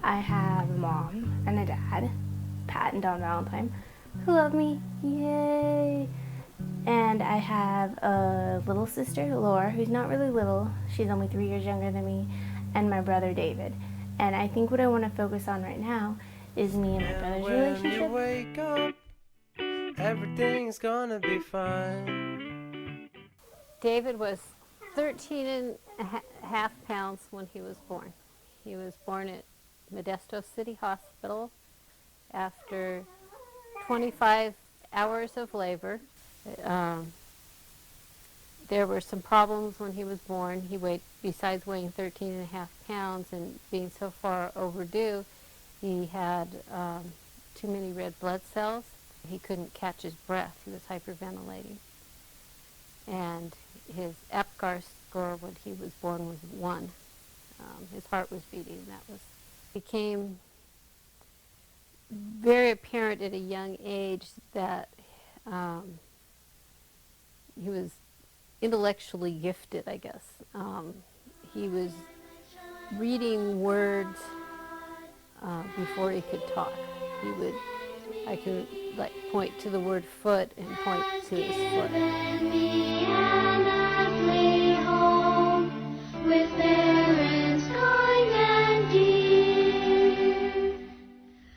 I have a mom and a dad, Pat and Don Valentine, who love me, yay! And I have a little sister, Laura, who's not really little, she's only 3 years younger than me, and my brother, David. And I think what I want to focus on right now is me and my brother's relationship. When you wake up, everything's gonna be fine. David was 13 and a half pounds when he was born. He was born at Modesto City Hospital after 25 hours of labor. There were some problems when he was born. He weighed, besides weighing 13 and a half pounds and being so far overdue, he had too many red blood cells. He couldn't catch his breath. He was hyperventilating. And his APGAR score when he was born was 1. His heart was beating. That became very apparent at a young age that he was intellectually gifted, I guess. He was reading words before he could talk. I could like point to the word foot and point to his foot. With parents kind and dear.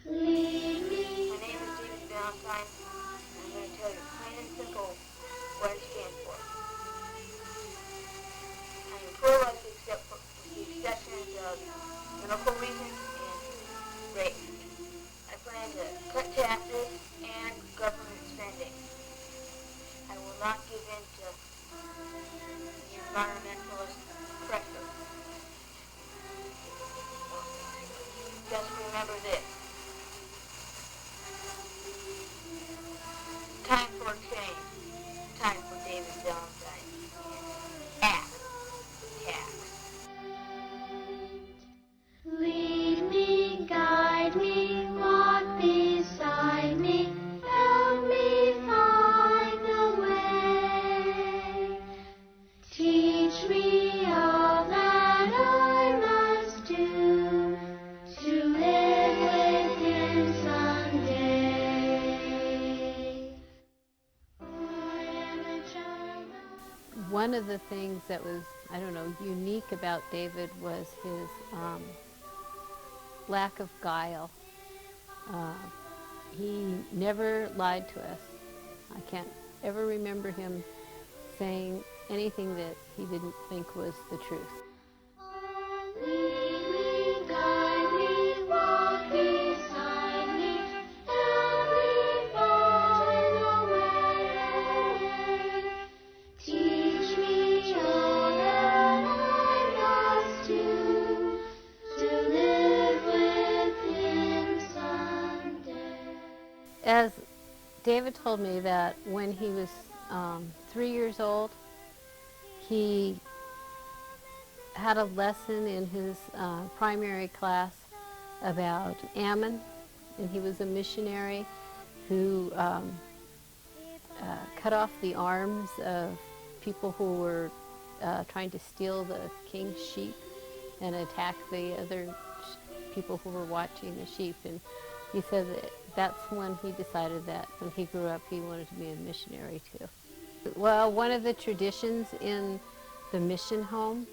Lead me. My name is S.David Vallentyne, and I'm going to tell you plain and simple what I stand for. I am pro-life except for the exceptions of medical reasons and race. I plan to cut taxes and government spending. I will not give in to the environmentalist pressure. Just remember this. Time for change. Time for David Vallentyne. Act. Tax. Lead me, guide me, walk beside me, help me find the way. Teach me all that I must do to live with him someday. I am a child of... One of the things that was, I don't know, unique about David was his lack of guile. He never lied to us. I can't ever remember him saying anything that he didn't think was the truth. Lead me, guide me, walk beside me, help me find the way. Teach me all that I must do to live with him someday. As David told me that when he was 3 years old, he had a lesson in his primary class about Ammon, and he was a missionary who cut off the arms of people who were trying to steal the king's sheep and attack the other people who were watching the sheep. And he said that that's when he decided that when he grew up he wanted to be a missionary too. Well, one of the traditions in the mission home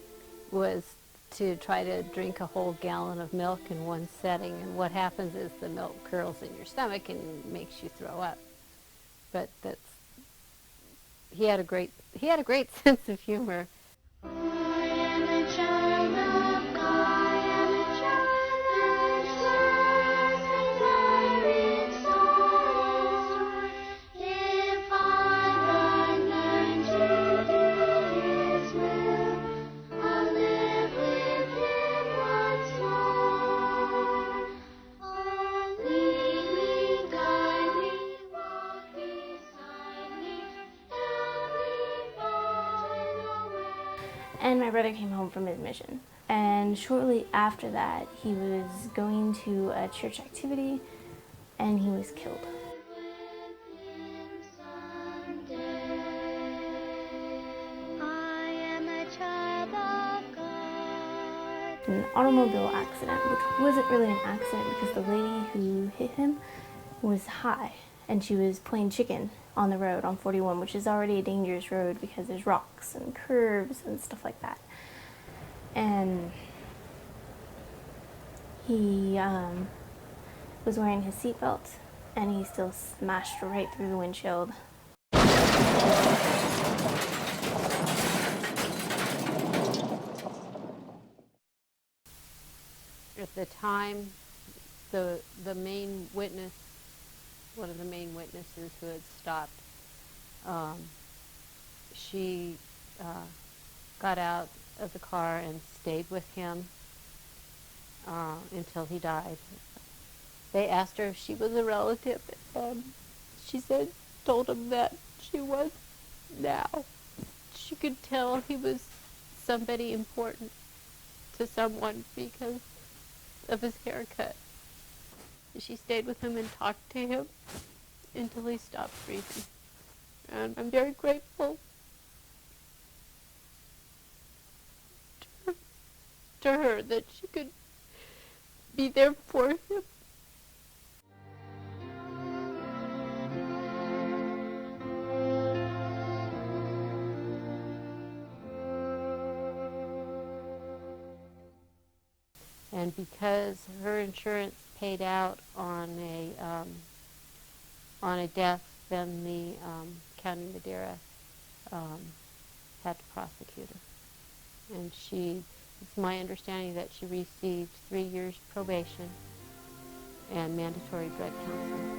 was to try to drink a whole gallon of milk in one setting, and what happens is the milk curls in your stomach and makes you throw up. But he had a great sense of humor. I am a child of God. I am a child that serves His sorrow. If I but learn to do His will, I'll live with Him once more. Oh, lead me, guide me, walk beside me, help me find the way. And my brother came home from his mission. And shortly after that, he was going to a church activity and he was killed. With him someday. An automobile accident, which wasn't really an accident because the lady who hit him was high and she was playing chicken on the road on 41, which is already a dangerous road because there's rocks and curves and stuff like that. And he was wearing his seatbelt and he still smashed right through the windshield. At the time, the main witness, one of the main witnesses who had stopped, she got out of the car and stayed with him until he died. They asked her if she was a relative, and she told them that she was now. She could tell he was somebody important to someone because of his haircut. She stayed with him and talked to him until he stopped breathing. And I'm very grateful to her that she could be there for him. And because her insurance paid out on a death, then the County Madeira had to prosecute her. And it's my understanding that she received 3 years probation and mandatory drug counseling.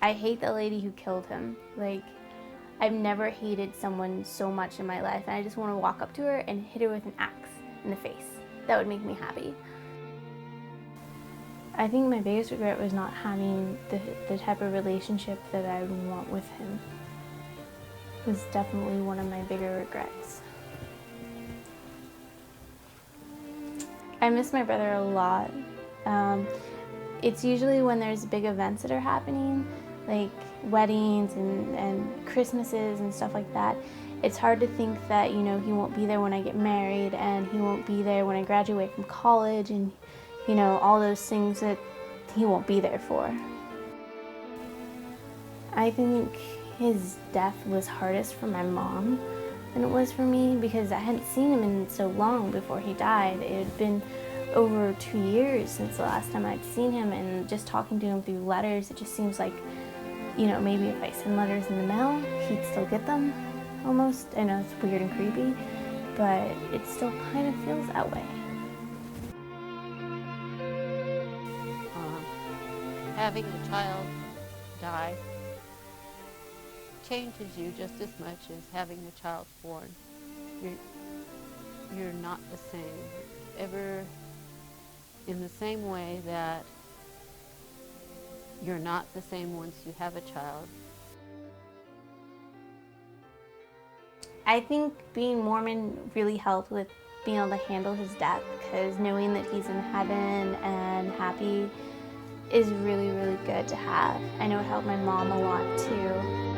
I hate the lady who killed him. Like, I've never hated someone so much in my life, and I just want to walk up to her and hit her with an axe in the face. That would make me happy. I think my biggest regret was not having the type of relationship that I would want with him. It was definitely one of my bigger regrets. I miss my brother a lot. It's usually when there's big events that are happening, like weddings and Christmases and stuff like that. It's hard to think that, you know, he won't be there when I get married and he won't be there when I graduate from college and, you know, all those things that he won't be there for. I think his death was hardest for my mom than it was for me because I hadn't seen him in so long before he died. It had been over 2 years since the last time I'd seen him, and just talking to him through letters, it just seems like, you know, maybe if I send letters in the mail, he'd still get them, almost. I know it's weird and creepy, but it still kind of feels that way. Having a child die changes you just as much as having a child born. You're not the same. Ever in the same way that you're not the same once you have a child. I think being Mormon really helped with being able to handle his death, because knowing that he's in heaven and happy is really, really good to have. I know it helped my mom a lot too.